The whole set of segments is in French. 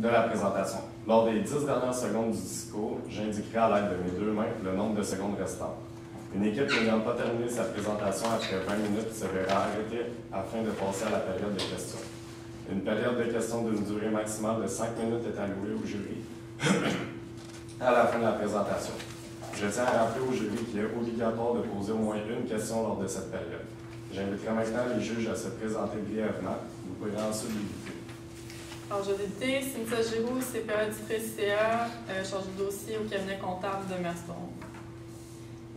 de la présentation. Lors des 10 dernières secondes du discours, j'indiquerai à l'aide de mes deux mains le nombre de secondes restantes. Une équipe n'ayant pas terminé sa présentation après 20 minutes se verra arrêtée afin de passer à la période de questions. Une période de questions d'une durée maximale de 5 minutes est allouée au jury à la fin de la présentation. Je tiens à rappeler au jury qu'il est obligatoire de poser au moins une question lors de cette période. J'inviterai maintenant les juges à se présenter brièvement. Vous pourrez ensuite débuter. Alors, je vais débuter. Cynthia Giroux, CPA directrice CA, chargée de dossier au cabinet comptable de Merstone.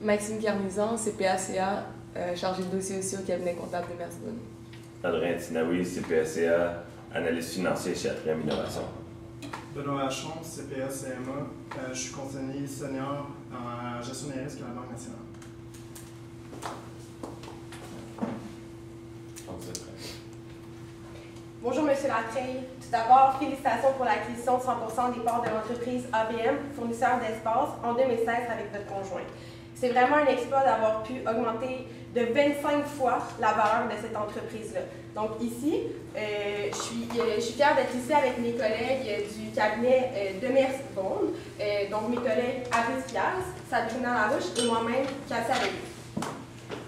Maxime Garnison, CPA-CA, chargé de dossier aussi au cabinet comptable de Merstone. Adrien Tinaoui, CPA-CA, analyste financier chez Atrium Innovation. Benoît Hachon, CPA-CMA, je suis conseiller senior en gestion des risques à la Banque nationale. Bonjour, M. Latreille. Tout d'abord, félicitations pour l'acquisition de 100% des parts de l'entreprise ABM, fournisseur d'espace, en 2016 avec votre conjoint. C'est vraiment un exploit d'avoir pu augmenter de 25 fois la valeur de cette entreprise-là. Donc ici, je suis fière d'être ici avec mes collègues du cabinet Demers Bond, donc mes collègues Aris Fiaz, Sabrina Larouche et moi-même, Cassia Lévy.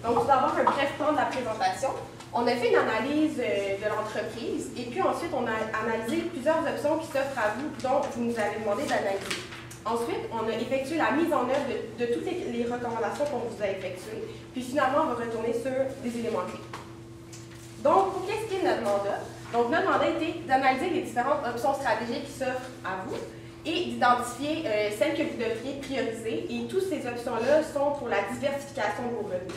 Donc tout d'abord, un bref plan de la présentation. On a fait une analyse de l'entreprise et puis ensuite, on a analysé plusieurs options qui s'offrent à vous, dont vous nous avez demandé d'analyser. Ensuite, on a effectué la mise en œuvre de toutes les recommandations qu'on vous a effectuées. Puis finalement, on va retourner sur des éléments clés. Donc, pour qu'est-ce qui est notre mandat? Donc, notre mandat était d'analyser les différentes options stratégiques qui s'offrent à vous et d'identifier celles que vous devriez prioriser. Et toutes ces options-là sont pour la diversification de vos revenus.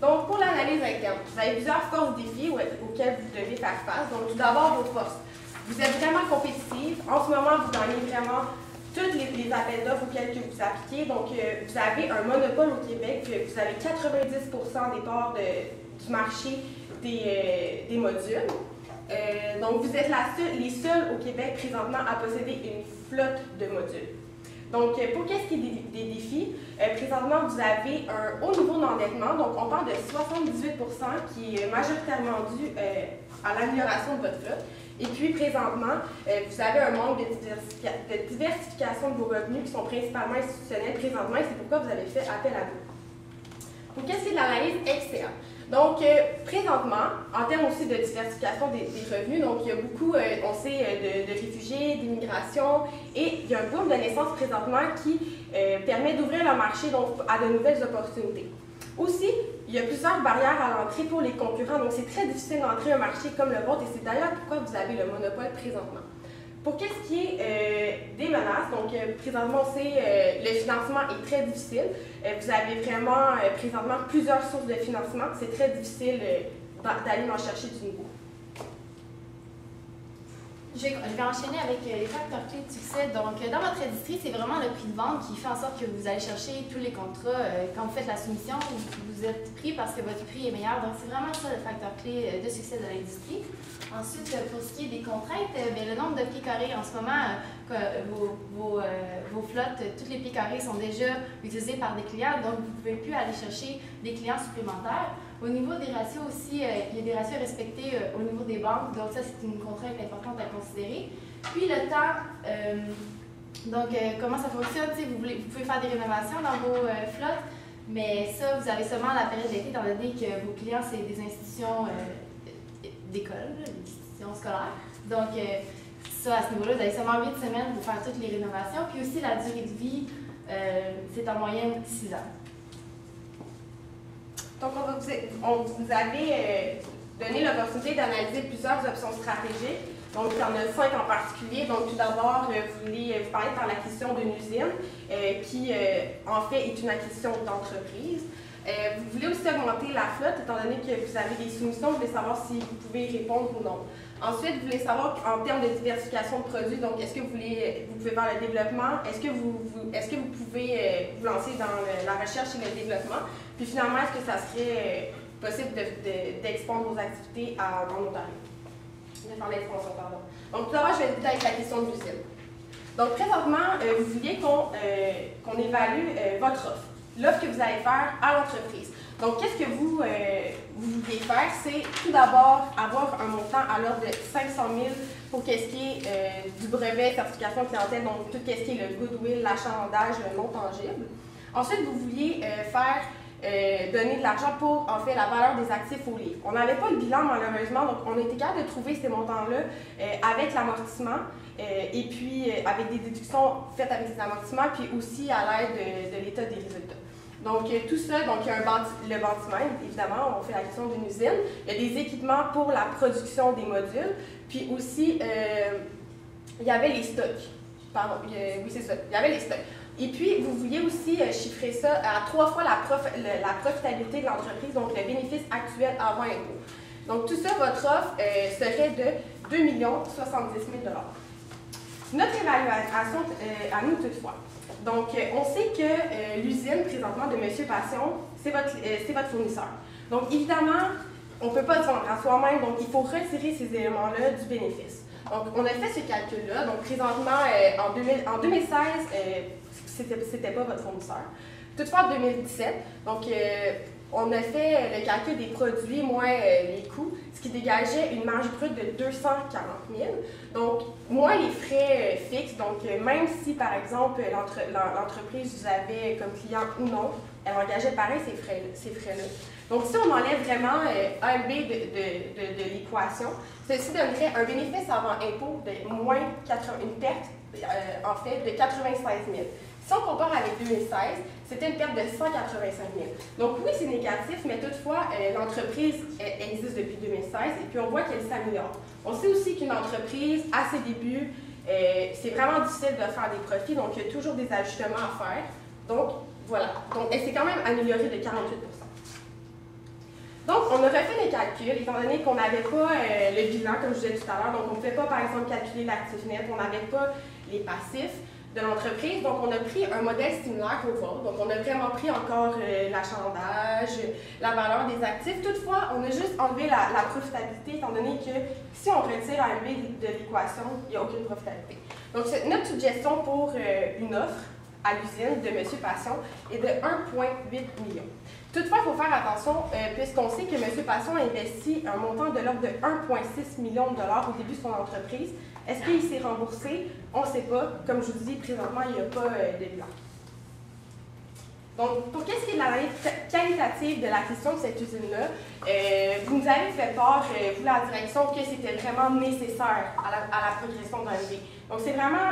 Donc, pour l'analyse interne, vous avez plusieurs forces défis auxquelles vous devez faire face. Donc, tout d'abord, vos forces. Vous êtes vraiment compétitive. En ce moment, vous gagnez vraiment tous les appels d'offres auxquels que vous appliquez. Donc, vous avez un monopole au Québec. Vous avez 90% des parts du marché des modules. Donc, vous êtes les seuls au Québec présentement à posséder une flotte de modules. Donc, pour qu'est-ce qui est des défis, présentement, vous avez un haut niveau d'endettement. Donc, on parle de 78% qui est majoritairement dû à l'amélioration de votre flotte. Et puis, présentement, vous avez un manque de diversification de vos revenus qui sont principalement institutionnels présentement, et c'est pourquoi vous avez fait appel à nous. Pour qu'est-ce qui est de l'analyse externe? Donc, présentement, en termes aussi de diversification des revenus, donc il y a beaucoup, on sait, de réfugiés, d'immigration, et il y a un boom de naissance présentement qui permet d'ouvrir le marché donc, à de nouvelles opportunités. Aussi, il y a plusieurs barrières à l'entrée pour les concurrents, donc c'est très difficile d'entrer un marché comme le vôtre, et c'est d'ailleurs pourquoi vous avez le monopole présentement. Pour qu'est-ce qui est des menaces, donc présentement, le financement est très difficile. Vous avez vraiment présentement plusieurs sources de financement. C'est très difficile d'aller en chercher du nouveau. Je vais enchaîner avec les facteurs clés de succès. Donc, dans votre industrie, c'est vraiment le prix de vente qui fait en sorte que vous allez chercher tous les contrats. Quand vous faites la soumission, vous êtes pris parce que votre prix est meilleur. Donc, c'est vraiment ça le facteur clé de succès de l'industrie. Ensuite, pour ce qui est des contraintes, le nombre de pieds carrés en ce moment, vos flottes, tous les pieds carrés sont déjà utilisés par des clients, donc vous ne pouvez plus aller chercher des clients supplémentaires. Au niveau des ratios aussi, il y a des ratios respectés au niveau des banques, donc ça c'est une contrainte importante à considérer. Puis le temps, comment ça fonctionne, vous pouvez faire des rénovations dans vos flottes, mais ça vous avez seulement la période d'été, étant donné que vos clients c'est des institutions d'école, des institutions scolaires. Donc ça, à ce niveau-là, vous avez seulement 8 semaines pour faire toutes les rénovations. Puis aussi la durée de vie, c'est en moyenne 6 ans. Donc, on vous avait donné l'opportunité d'analyser plusieurs options stratégiques. Donc, il y en a 5 en particulier. Donc, tout d'abord, vous parlez par l'acquisition d'une usine qui, en fait, est une acquisition d'entreprise. Vous voulez aussi augmenter la flotte, étant donné que vous avez des soumissions, vous voulez savoir si vous pouvez y répondre ou non. Ensuite, vous voulez savoir en termes de diversification de produits, donc est-ce que vous pouvez faire le développement, est-ce que vous pouvez vous lancer dans la recherche et le développement, puis finalement, est-ce que ça serait possible d'expandre vos activités en Ontario? De faire l'expansion, pardon. Donc, tout d'abord, je vais débuter avec la question de l'usine. Donc, présentement, vous vouliez qu'on évalue votre offre, l'offre que vous allez faire à l'entreprise. Donc, qu'est-ce que vous vouliez faire? C'est tout d'abord avoir un montant à l'ordre de 500 000 pour qu'est-ce qui est du brevet, certification clientèle, donc tout ce qui est le goodwill, l'achalandage, le non tangible. Ensuite, vous vouliez donner de l'argent pour, en fait, la valeur des actifs au livre. On n'avait pas le bilan, malheureusement, donc on était capable de trouver ces montants-là avec l'amortissement et puis avec des déductions faites avec des amortissements, puis aussi à l'aide de l'état des résultats. Donc, tout ça, donc il y a le bâtiment, évidemment, on fait la question d'une usine. Il y a des équipements pour la production des modules, puis aussi, il y avait les stocks. Pardon, oui, c'est ça, il y avait les stocks. Et puis, vous vouliez aussi chiffrer ça à 3 fois la profitabilité de l'entreprise, donc le bénéfice actuel avant impôt. Donc, tout ça, votre offre serait de 2 070 000 $. Notre évaluation à nous, toutefois. Donc, on sait que l'usine, présentement, de M. Passion, c'est votre fournisseur. Donc, évidemment, on ne peut pas le vendre à soi-même, donc il faut retirer ces éléments-là du bénéfice. Donc, on a fait ce calcul-là. Donc, présentement, en 2016, c'était pas votre fournisseur. Toutefois, en 2017, donc, on a fait le calcul des produits moins les coûts, ce qui dégageait une marge brute de 240 000. Donc, moins les frais fixes. Donc, même si, par exemple, l'entreprise vous avait comme client ou non, elle engageait pareil ces frais-là. Donc, si on enlève vraiment A et B de l'équation, ceci donnerait un bénéfice avant impôt de moins une perte, en fait, de 96 000. Si on compare avec 2016, c'était une perte de 185 000. Donc oui, c'est négatif, mais toutefois, l'entreprise existe depuis 2016 et puis on voit qu'elle s'améliore. On sait aussi qu'une entreprise, à ses débuts, c'est vraiment difficile de faire des profits, donc il y a toujours des ajustements à faire. Donc voilà, donc elle s'est quand même améliorée de 48 %. Donc, on a refait les calculs, étant donné qu'on n'avait pas le bilan, comme je disais tout à l'heure, donc on ne pouvait pas, par exemple, calculer l'actif net, on n'avait pas les passifs de l'entreprise, donc on a pris un modèle similaire au vôtre. Donc, on a vraiment pris encore l'achalandage, la valeur des actifs. Toutefois, on a juste enlevé la profitabilité, étant donné que si on retire AMB de l'équation, il n'y a aucune profitabilité. Donc, notre suggestion pour une offre à l'usine de M. Passion est de 1,8 million. Toutefois, il faut faire attention, puisqu'on sait que M. Passion a investi un montant de l'ordre de 1,6 million de $ au début de son entreprise. Est-ce qu'il s'est remboursé? On ne sait pas. Comme je vous dis, présentement, il n'y a pas de bilan. Donc, pour qu'est-ce qui est de l'analyse qualitative de l'acquisition de cette usine-là, vous nous avez fait part, vous, la direction, que c'était vraiment nécessaire à la progression d'un MV. Donc, c'est vraiment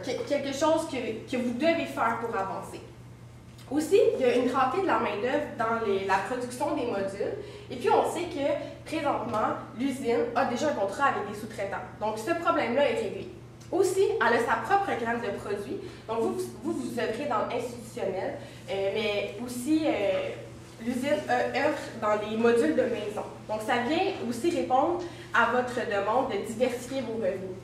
quelque chose que vous devez faire pour avancer. Aussi, il y a une rareté de la main-d'œuvre dans la production des modules. Et puis, on sait que, présentement, l'usine a déjà un contrat avec des sous-traitants. Donc, ce problème-là est réglé. Aussi, elle a sa propre gamme de produits. Donc, vous œuvrez dans l'institutionnel, mais aussi, l'usine œuvre dans les modules de maison. Donc, ça vient aussi répondre à votre demande de diversifier vos revenus.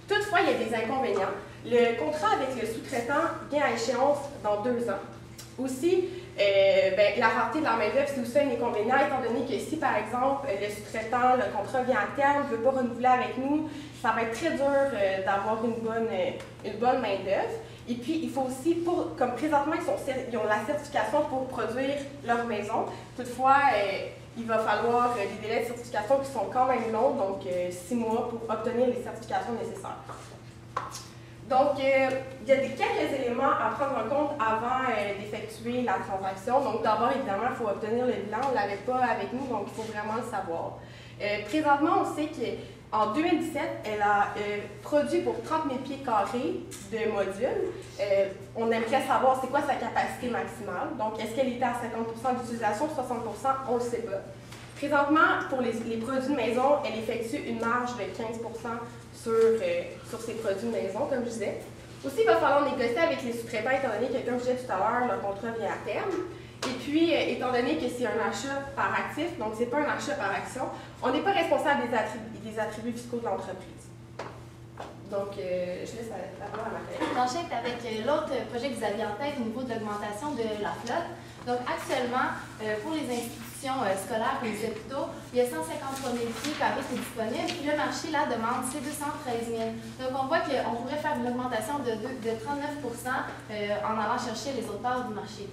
Toutefois, il y a des inconvénients. Le contrat avec le sous-traitant vient à échéance dans 2 ans. Aussi, la rareté de la main-d'œuvre, c'est aussi un inconvénient, étant donné que si, par exemple, le sous-traitant, le contrat vient à terme, ne veut pas renouveler avec nous, ça va être très dur d'avoir une bonne main-d'œuvre. Et puis, il faut aussi, comme présentement, ils ont la certification pour produire leur maison. Toutefois, il va falloir des délais de certification qui sont quand même longs, donc 6 mois pour obtenir les certifications nécessaires. Donc, il y a quelques éléments à prendre en compte avant d'effectuer la transaction. Donc, d'abord, évidemment, il faut obtenir le bilan. On ne l'avait pas avec nous, donc il faut vraiment le savoir. Présentement, on sait qu'en 2017, elle a produit pour 30 000 pieds carrés de modules. On aimerait savoir c'est quoi sa capacité maximale. Donc, est-ce qu'elle était à 50 d'utilisation, 60 on ne le sait pas. Présentement, pour les produits de maison, elle effectue une marge de 15 sur ses produits de maison, comme je disais. Aussi, il va falloir négocier avec les sous-traitants, étant donné que, comme je disais tout à l'heure, le contrat vient à terme. Et puis, étant donné que c'est un achat par actif, donc ce n'est pas un achat par action, on n'est pas responsable des attributs fiscaux de l'entreprise. Donc, je laisse la parole à ma collègue. J'enchaîne avec l'autre projet que vous aviez en tête au niveau de l'augmentation de la flotte. Donc, actuellement, pour les institutions scolaires et les hôpitaux, il y a 153 000 pieds carrés qui est disponible. Puis le marché, là, demande, c'est 213 000. Donc, on voit qu'on pourrait faire une augmentation de 39 % en allant chercher les autres parts du marché.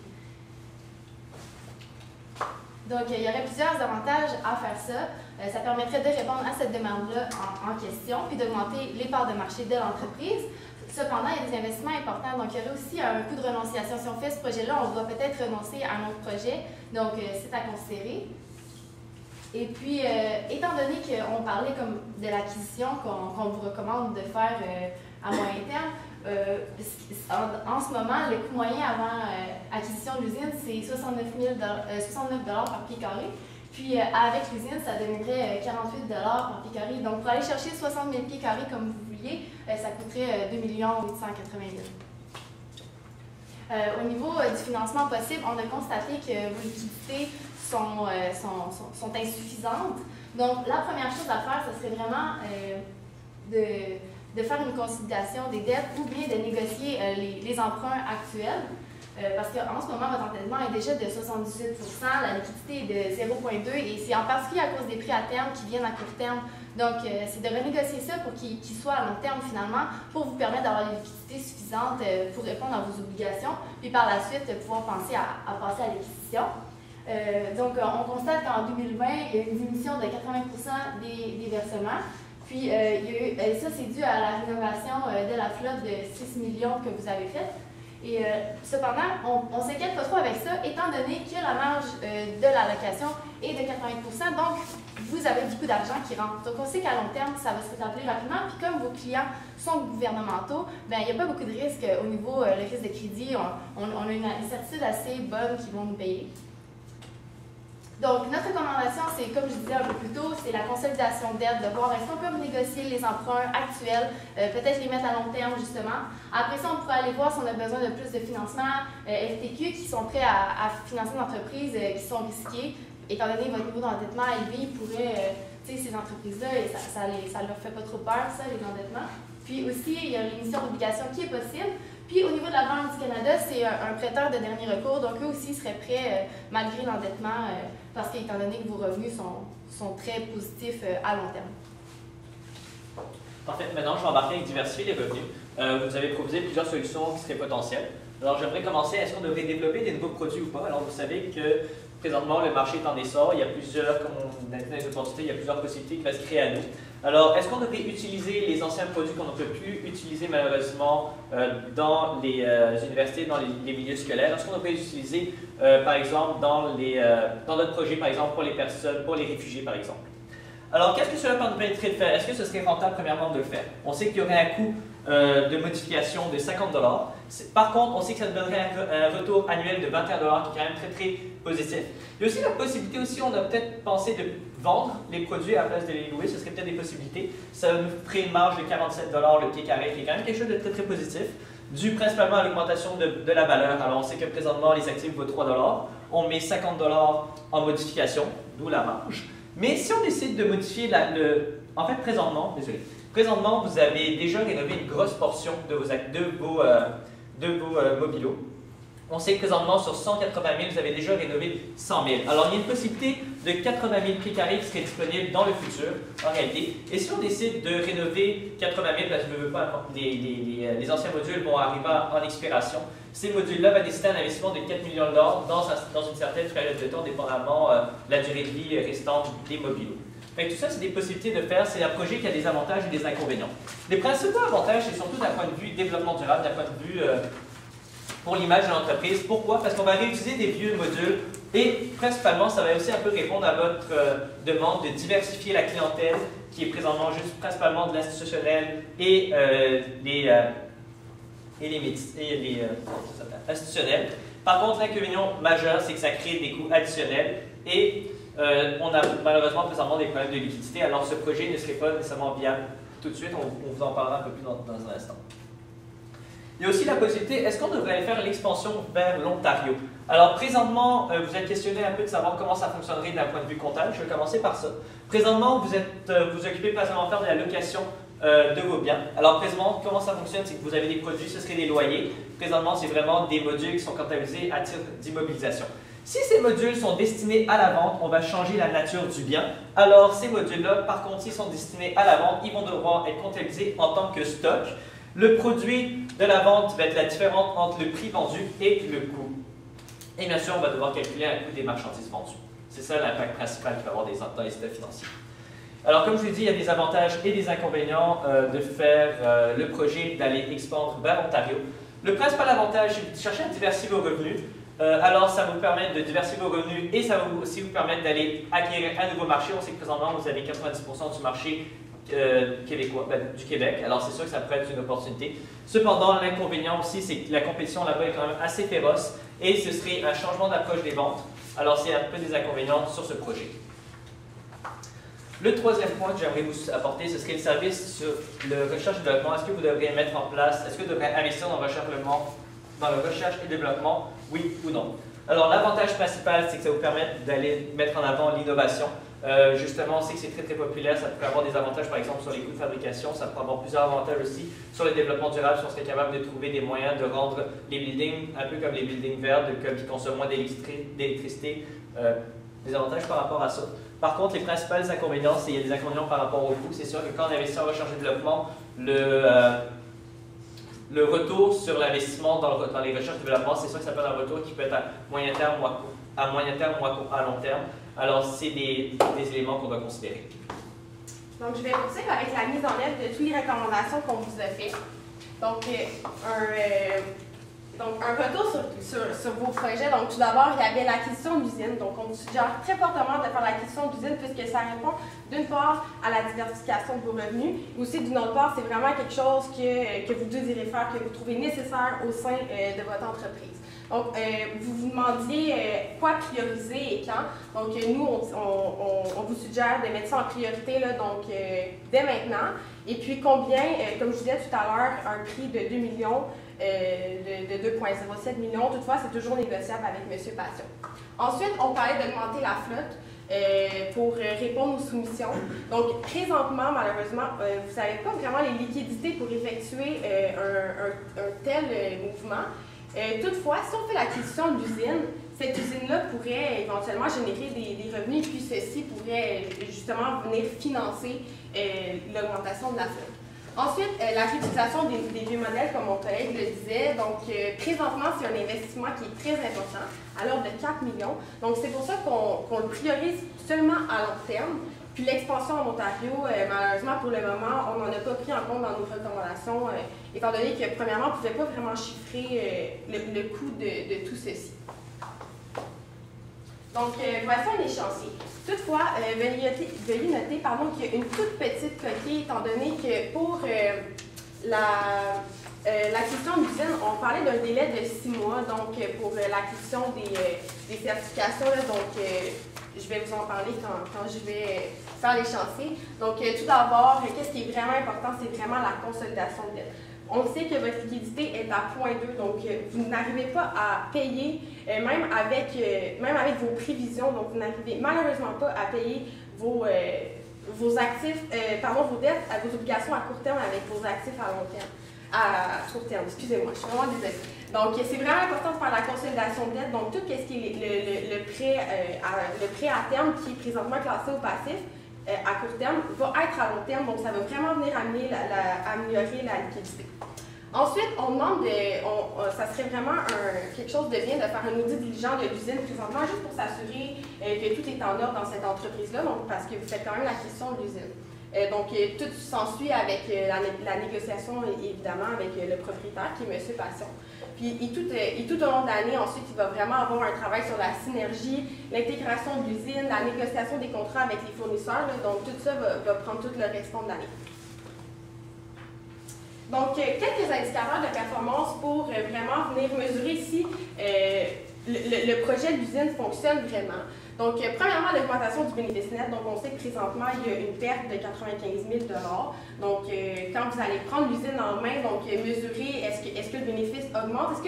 Donc, il y aurait plusieurs avantages à faire ça. Ça permettrait de répondre à cette demande-là en question, puis d'augmenter les parts de marché de l'entreprise. Cependant, il y a des investissements importants, donc il y aurait aussi un coût de renonciation. Si on fait ce projet-là, on doit peut-être renoncer à un autre projet, donc c'est à considérer. Et puis, étant donné qu'on parlait comme de l'acquisition qu'on vous recommande de faire à moyen terme, en ce moment, le coût moyen avant acquisition de l'usine, c'est 69 $ par pied carré. Puis avec l'usine, ça deviendrait 48 $ par pied carré. Donc pour aller chercher 60 000 pieds carrés comme vous vouliez, ça coûterait 2 880 000. Au niveau du financement possible, on a constaté que vos liquidités sont insuffisantes. Donc la première chose à faire, ce serait vraiment de faire une consolidation des dettes ou bien de négocier les emprunts actuels. Parce qu'en ce moment, votre endettement est déjà de 78 %, la liquidité est de 0,2 et c'est en particulier à cause des prix à terme qui viennent à court terme. Donc, c'est de renégocier ça pour qu'il soit à long terme finalement, pour vous permettre d'avoir les liquidités suffisantes pour répondre à vos obligations, puis par la suite pouvoir penser à passer à l'acquisition. Donc, on constate qu'en 2020, il y a une diminution de 80 % des versements. Puis, ça, c'est dû à la rénovation de la flotte de 6 millions que vous avez faite. Et cependant, on ne s'inquiète pas trop avec ça, étant donné que la marge de l'allocation est de 80 %, donc vous avez beaucoup d'argent qui rentre. Donc on sait qu'à long terme, ça va se rétablir rapidement. Puis comme vos clients sont gouvernementaux, ben, il n'y a pas beaucoup de risques au niveau le risque de crédit. On a une certitude assez bonne qu'ils vont nous payer. Donc, notre recommandation, c'est, comme je disais un peu plus tôt, c'est la consolidation de dettes, de voir est-ce qu'on peut négocier les emprunts actuels, peut-être les mettre à long terme, justement. Après ça, on pourrait aller voir si on a besoin de plus de financement, FTQ, qui sont prêts à financer une entreprise qui sont risquées. Étant donné votre niveau d'endettement élevé, ils pourraient, tu sais, ces entreprises-là, ça leur fait pas trop peur, ça, les endettements. Puis aussi, il y a l'émission d'obligations qui est possible. Puis au niveau de la Banque du Canada, c'est un prêteur de dernier recours, donc eux aussi seraient prêts malgré l'endettement, parce qu'étant donné que vos revenus sont très positifs à long terme. Parfait. Maintenant, je vais embarquer avec diversifier les revenus. Vous avez proposé plusieurs solutions qui seraient potentielles. Alors, j'aimerais commencer. Est-ce qu'on devrait développer des nouveaux produits ou pas? Alors, vous savez que présentement, le marché est en essor. Il y a plusieurs, comme on a dit dans les opportunités, il y a plusieurs possibilités qui vont se créer à nous. Alors, est-ce qu'on devrait utiliser les anciens produits qu'on ne peut plus utiliser malheureusement dans les universités, dans les milieux scolaires? Est-ce qu'on devrait les utiliser, par exemple, dans notre projet, par exemple, pour les personnes, pour les réfugiés, par exemple? Alors, qu'est-ce que cela permettrait de faire? Est-ce que ce serait rentable, premièrement, de le faire? On sait qu'il y aurait un coût de modification de 50 $. Par contre, on sait que ça nous donnerait un retour annuel de 21 $, qui est quand même très, très positif. Il y a aussi la possibilité, on a peut-être pensé de vendre les produits à la place de les louer. Ce serait peut-être des possibilités. Ça nous ferait une marge de 47 $ le pied carré, qui est quand même quelque chose de très, très positif, dû principalement à l'augmentation de la valeur. Alors, on sait que présentement, les actifs vaut 3 $. On met 50 $ en modification, d'où la marge. Mais si on décide de modifier en fait, présentement, vous avez déjà rénové une grosse portion de vos mobilos. On sait que présentement, sur 180 000, vous avez déjà rénové 100 000. Alors, il y a une possibilité de 80 000 pieds carrés qui serait disponible dans le futur, en réalité. Et si on décide de rénover 80 000, parce que les anciens modules vont arriver en expiration, ces modules-là vont nécessiter un investissement de 4 millions $ dans une certaine période de temps, dépendamment de la durée de vie restante des mobilos. Fait que tout ça, c'est des possibilités de faire. C'est un projet qui a des avantages et des inconvénients. Les principaux avantages, c'est surtout d'un point de vue développement durable, d'un point de vue pour l'image de l'entreprise. Pourquoi? Parce qu'on va réutiliser des vieux modules et principalement, ça va aussi un peu répondre à votre demande de diversifier la clientèle qui est présentement juste principalement de l'institutionnel et les institutionnels. Par contre, l'inconvénient majeur, c'est que ça crée des coûts additionnels et on a malheureusement présentement des problèmes de liquidité, alors ce projet ne serait pas nécessairement viable tout de suite. On vous en parlera un peu plus dans un instant. Il y a aussi la possibilité, est-ce qu'on devrait aller faire l'expansion vers l'Ontario? Alors présentement, vous êtes questionné un peu de savoir comment ça fonctionnerait d'un point de vue comptable. Je vais commencer par ça. Présentement, vous occupez principalement faire de la location de vos biens. Alors présentement, comment ça fonctionne? C'est que vous avez des produits, ce serait des loyers. Présentement, c'est vraiment des modules qui sont comptabilisés à titre d'immobilisation. Si ces modules sont destinés à la vente, on va changer la nature du bien. Alors ces modules-là, par contre, s'ils sont destinés à la vente, ils vont devoir être comptabilisés en tant que stock. Le produit de la vente va être la différence entre le prix vendu et le coût. Et bien sûr, on va devoir calculer un coût des marchandises vendues. C'est ça l'impact principal qu'il va y avoir dans les états financiers. Alors, comme je vous l'ai dit, il y a des avantages et des inconvénients de faire le projet d'aller expandre vers Ontario. Le principal avantage, c'est de chercher à diversifier vos revenus. Alors, ça va vous permettre de diversifier vos revenus et ça va aussi vous permettre d'aller acquérir un nouveau marché. On sait que présentement, vous avez 90% du marché québécois, du Québec. Alors, c'est sûr que ça pourrait être une opportunité. Cependant, l'inconvénient aussi, c'est que la compétition là-bas est quand même assez féroce et ce serait un changement d'approche des ventes. Alors, c'est un peu des inconvénients sur ce projet. Le troisième point que j'aimerais vous apporter, ce serait le service sur le recherche et développement. Est-ce que vous devriez mettre en place, est-ce que vous devriez investir dans le recherche et développement, oui ou non? Alors, l'avantage principal, c'est que ça vous permet d'aller mettre en avant l'innovation. Justement, on sait que c'est très populaire, ça peut avoir des avantages par exemple sur les coûts de fabrication, ça peut avoir plusieurs avantages aussi sur le développement durable, si on serait capable de trouver des moyens de rendre les buildings un peu comme les buildings verts, qui consomment moins d'électricité, des avantages par rapport à ça. Par contre, les principales inconvénients, c'est qu'il y a des inconvénients par rapport au coût. C'est sûr que quand on investit en recherche et développement, le retour sur l'investissement dans les recherches et développement, c'est sûr que ça peut être un retour qui peut être à moyen terme ou à long terme. Alors, c'est des éléments qu'on doit considérer. Donc, je vais poursuivre avec la mise en œuvre de toutes les recommandations qu'on vous a faites. Donc, un retour sur vos projets. Donc, tout d'abord, il y avait l'acquisition d'usines. Donc, on vous suggère très fortement de faire l'acquisition d'usines puisque ça répond d'une part à la diversification de vos revenus, et aussi d'une autre part, c'est vraiment quelque chose que vous désirez faire, que vous trouvez nécessaire au sein de votre entreprise. Donc, vous vous demandiez quoi prioriser et quand. Donc, nous, on vous suggère de mettre ça en priorité là, donc, dès maintenant. Et puis, combien, comme je disais tout à l'heure, un prix de 2 millions, de 2,07 millions. Toutefois, c'est toujours négociable avec M. Passion. Ensuite, on parlait d'augmenter la flotte pour répondre aux soumissions. Donc, présentement, malheureusement, vous n'avez pas vraiment les liquidités pour effectuer un tel mouvement. Toutefois, si on fait l'acquisition de l'usine, cette usine-là pourrait éventuellement générer des revenus, puis ceci pourrait justement venir financer l'augmentation de la flotte. Ensuite, la réutilisation des vieux modèles, comme mon collègue le disait. Donc, présentement, c'est un investissement qui est très important, à l'ordre de 4 millions. Donc, c'est pour ça qu'on le priorise seulement à long terme. Puis l'expansion en Ontario, malheureusement, pour le moment, on n'en a pas pris en compte dans nos recommandations, étant donné que, premièrement, on ne pouvait pas vraiment chiffrer le coût de tout ceci. Donc, voici un échéancier. Toutefois, veuillez noter qu'il y a une toute petite coquille, étant donné que pour l'acquisition d'usine, on parlait d'un délai de 6 mois, donc pour l'acquisition des certifications, là, donc je vais vous en parler quand je vais faire l'échéancier. Donc, tout d'abord, qu'est-ce qui est vraiment important, c'est vraiment la consolidation de dette. On sait que votre liquidité est à 0,2, donc vous n'arrivez pas à payer, même avec vos prévisions, donc vous n'arrivez malheureusement pas à payer vos actifs, vos dettes, vos obligations à court terme avec vos actifs à long terme. À court terme, excusez-moi, je suis vraiment désolée. Donc, c'est vraiment important de faire la consolidation de dette. Donc, tout ce qui est le prêt à terme qui est présentement classé au passif, à court terme, va être à long terme. Donc, ça va vraiment venir améliorer la liquidité. Ensuite, on demande ça serait vraiment quelque chose de bien de faire un audit diligent de l'usine présentement, juste pour s'assurer que tout est en ordre dans cette entreprise-là, donc parce que vous faites quand même l'acquisition de l'usine. Donc, tout s'ensuit avec la négociation, évidemment, avec le propriétaire, qui est M. Passion. Puis, tout au long de l'année, ensuite, il va vraiment avoir un travail sur la synergie, l'intégration de l'usine, la négociation des contrats avec les fournisseurs. Là, donc, tout ça va prendre tout le restant de l'année. Donc, quelques indicateurs de performance pour vraiment venir mesurer si le projet d'usine fonctionne vraiment. Donc, premièrement, l'augmentation du bénéfice net. Donc, on sait que présentement, il y a une perte de 95 000 $. Donc, quand vous allez prendre l'usine en main, donc mesurer est-ce que le bénéfice augmente, est-ce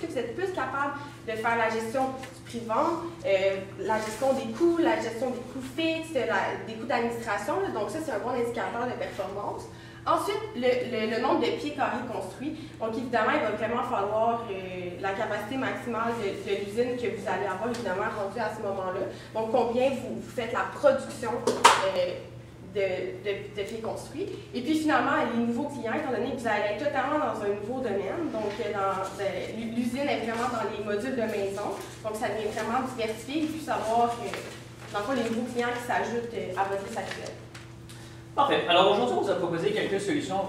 que vous êtes plus capable de faire la gestion du prix de vente, la gestion des coûts, la gestion des coûts fixes, des coûts d'administration. Donc, ça, c'est un bon indicateur de performance. Ensuite, le nombre de pieds carrés construits. Donc, évidemment, il va vraiment falloir la capacité maximale de l'usine que vous allez avoir, évidemment, rendue à ce moment-là. Donc, combien vous faites la production de pieds construits. Et puis finalement, les nouveaux clients, étant donné que vous allez être totalement dans un nouveau domaine, donc l'usine est vraiment dans les modules de maison, donc ça devient vraiment diversifié et puis savoir que, dans le fond, les nouveaux clients qui s'ajoutent à votre liste actuelle. Parfait. Alors aujourd'hui, on vous a proposé quelques solutions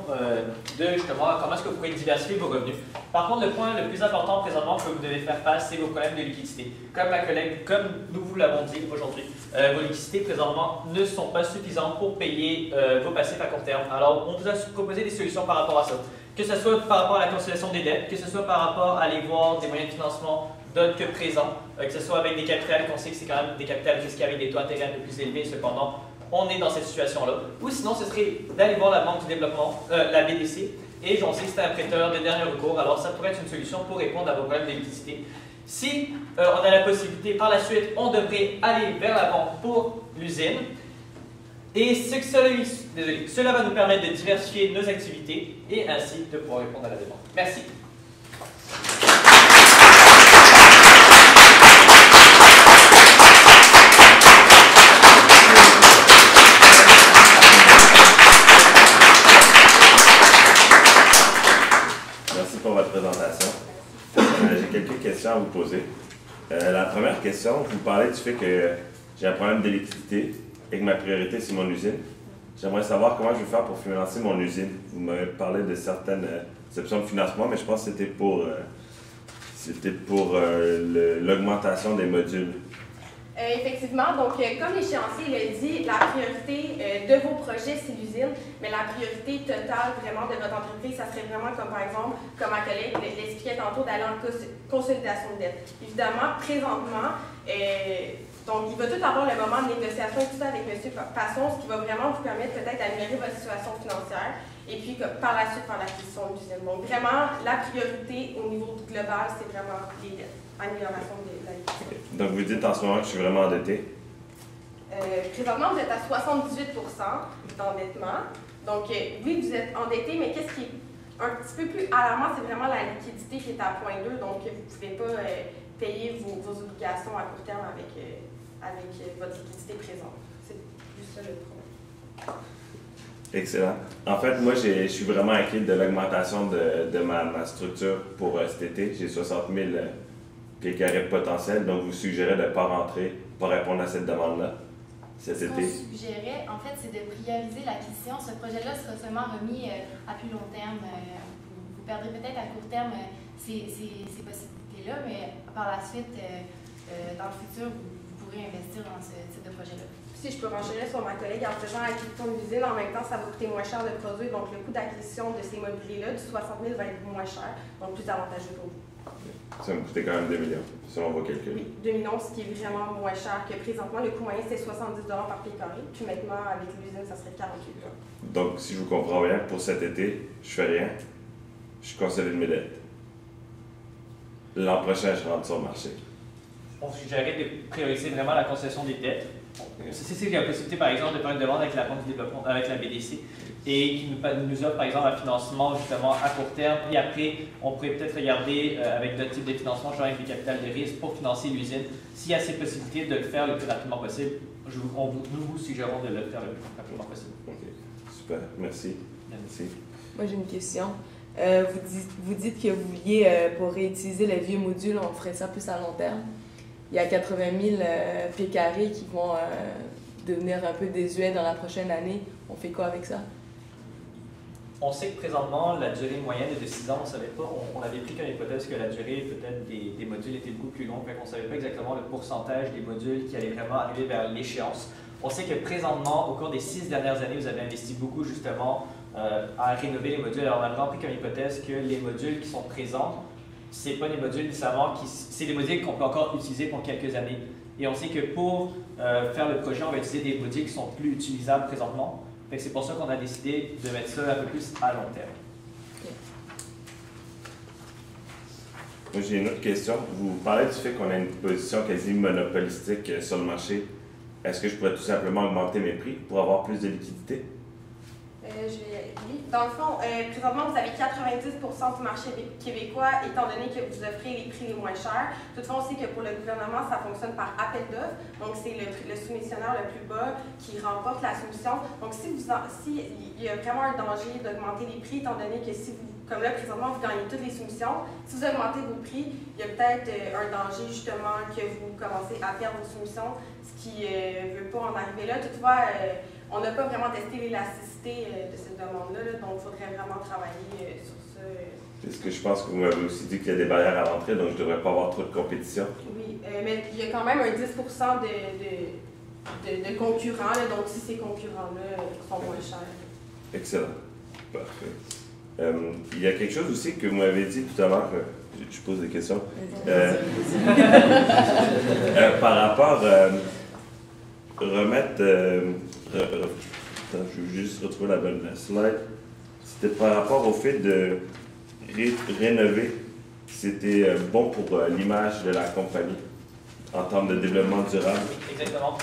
de justement comment est-ce que vous pouvez diversifier vos revenus. Par contre, le point le plus important présentement que vous devez faire face, c'est vos problèmes de liquidité. Comme ma collègue, comme nous vous l'avons dit aujourd'hui, vos liquidités présentement ne sont pas suffisantes pour payer vos passifs à court terme. Alors, on vous a proposé des solutions par rapport à ça. Que ce soit par rapport à la consolidation des dettes, que ce soit par rapport à aller voir des moyens de financement d'autres que présents, que ce soit avec des capitales, qu'on sait que c'est quand même des capitales risquées avec des taux d'intérêt un peu plus élevés, cependant, on est dans cette situation-là. Ou sinon, ce serait d'aller voir la Banque du développement, la BDC, et on sait que c'est un prêteur de dernier recours, alors ça pourrait être une solution pour répondre à vos problèmes de liquidité. Si on a la possibilité, par la suite, on devrait aller vers la banque pour l'usine. Et cela va nous permettre de diversifier nos activités et ainsi de pouvoir répondre à la demande. Merci. Pour votre présentation. J'ai quelques questions à vous poser. La première question, vous parlez du fait que j'ai un problème de liquidité et que ma priorité, c'est mon usine. J'aimerais savoir comment je vais faire pour financer mon usine. Vous m'avez parlé de certaines options de financement, mais je pense que c'était pour l'augmentation des modules. Effectivement, donc comme l'échéancier l'a dit, la priorité de vos projets, c'est l'usine, mais la priorité totale vraiment de votre entreprise, ça serait vraiment comme par exemple, comme ma collègue l'expliquait tantôt, d'aller en consolidation de dette. Évidemment, présentement, donc il va tout avoir le moment de négociation et tout ça avec M. Passon, ce qui va vraiment vous permettre peut-être d'améliorer votre situation financière et puis par la suite par l'acquisition de l'usine. Donc vraiment, la priorité au niveau global, c'est vraiment les dettes. Amélioration de la liquidité. Donc, vous dites en ce moment que je suis vraiment endetté? Présentement, vous êtes à 78 d'endettement. Donc, oui, vous êtes endetté, mais qu'est-ce qui est un petit peu plus alarmant, c'est vraiment la liquidité qui est à 0,2. Donc, vous ne pouvez pas payer vos obligations à court terme avec votre liquidité présente. C'est juste ça le problème. Excellent. En fait, moi, je suis vraiment inquiet de l'augmentation de ma structure pour cet été. J'ai 60 000 pieds carrés potentiels, donc vous suggérez de ne pas rentrer, pas répondre à cette demande-là cet été? Ce qu'on suggérait, en fait, c'est de prioriser l'acquisition. Ce projet-là sera seulement remis à plus long terme. Vous perdrez peut-être à court terme ces possibilités-là, mais par la suite, dans le futur, vous pourrez investir dans ce type de projet-là. Si je peux renchérir sur ma collègue, en faisant l'acquisition de l'usine, en même temps, ça va coûter moins cher de produire. Donc, le coût d'acquisition de ces mobiliers-là, du 60 000 va être moins cher, donc plus avantageux pour vous. Ça me coûtait quand même 2 millions, selon vos calculs. Oui, 2 millions, ce qui est vraiment moins cher que présentement. Le coût moyen, c'était 70 $ par pied carré. Puis maintenant, avec l'usine, ça serait 48 $. Donc, si je vous comprends bien, pour cet été, je fais rien, je consolide mes dettes. L'an prochain, je rentre sur le marché. On suggérait de prioriser vraiment la concession des dettes. C'est la possibilité, par exemple, de faire une demande avec la Banque du développement, avec la BDC, et qui nous offre, par exemple, un financement justement à court terme. Puis après, on pourrait peut-être regarder avec d'autres types de financement, genre avec des capitales de risque, pour financer l'usine. S'il y a ces possibilités de le faire le plus rapidement possible, nous vous suggérons de le faire le plus rapidement possible. OK. Super. Merci. Merci. Moi, j'ai une question. Vous dites que vous vouliez, pour réutiliser les vieux modules, on ferait ça plus à long terme. Il y a 80 000 pieds carrés qui vont devenir un peu désuets dans la prochaine année. On fait quoi avec ça? On sait que présentement, la durée moyenne est de 6 ans. On ne savait pas, on avait pris comme hypothèse que la durée peut-être des modules était beaucoup plus longue, mais on ne savait pas exactement le pourcentage des modules qui allaient vraiment arriver vers l'échéance. On sait que présentement, au cours des 6 dernières années, vous avez investi beaucoup justement à rénover les modules. Alors on a vraiment pris comme hypothèse que les modules qui sont présents, ce n'est pas des modules nécessairement c'est des modules qu'on peut encore utiliser pour quelques années. Et on sait que pour faire le projet, on va utiliser des modules qui sont plus utilisables présentement. C'est pour ça qu'on a décidé de mettre ça un peu plus à long terme. Okay. Moi, j'ai une autre question. Vous parlez du fait qu'on a une position quasi monopolistique sur le marché. Est-ce que je pourrais tout simplement augmenter mes prix pour avoir plus de liquidité? Oui. Dans le fond, présentement, vous avez 90% du marché québécois, étant donné que vous offrez les prix les moins chers. Toutefois, on sait que pour le gouvernement, ça fonctionne par appel d'offres. Donc, c'est le soumissionnaire le plus bas qui remporte la soumission. Donc, s'il y a vraiment un danger d'augmenter les prix, étant donné que si vous, comme là, présentement, vous gagnez toutes les soumissions, si vous augmentez vos prix, il y a peut-être un danger, justement, que vous commencez à perdre vos soumissions, ce qui ne veut pas en arriver là. Toutefois, on n'a pas vraiment testé l'élasticité de cette demande-là, donc il faudrait vraiment travailler sur ça. Est-ce que je pense que vous m'avez aussi dit qu'il y a des barrières à l'entrée, donc je ne devrais pas avoir trop de compétition? Oui, mais il y a quand même un 10% de concurrents, là, donc si ces concurrents-là sont moins chers. Excellent. Parfait. Il y a quelque chose aussi que vous m'avez dit tout à l'heure, je pose des questions, par rapport remettre... attends, je vais juste retrouver la bonne slide. C'était par rapport au fait de rénover. C'était bon pour l'image de la compagnie en termes de développement durable. Exactement.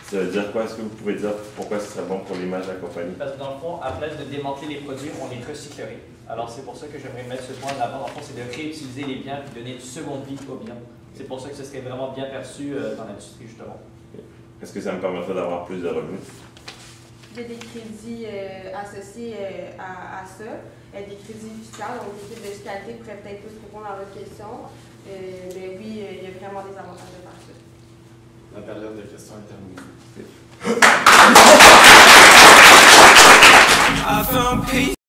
Ça veut dire quoi? Est-ce que vous pouvez dire pourquoi ce serait bon pour l'image de la compagnie? Parce que dans le fond, à place de démanteler les produits, on les recyclerait. Alors c'est pour ça que j'aimerais mettre ce point en avant. Dans le fond, c'est de réutiliser les biens et donner une seconde vie aux biens. C'est pour ça que ce serait vraiment bien perçu dans l'industrie, justement. Est-ce que ça me permettrait d'avoir plus de revenus? Il y a des crédits associés à ça, des crédits fiscaux, donc l'équipe de fiscalité pourrait peut-être plus répondre à votre question. Mais oui, il y a vraiment des avantages de faire ça. La période de questions est terminée.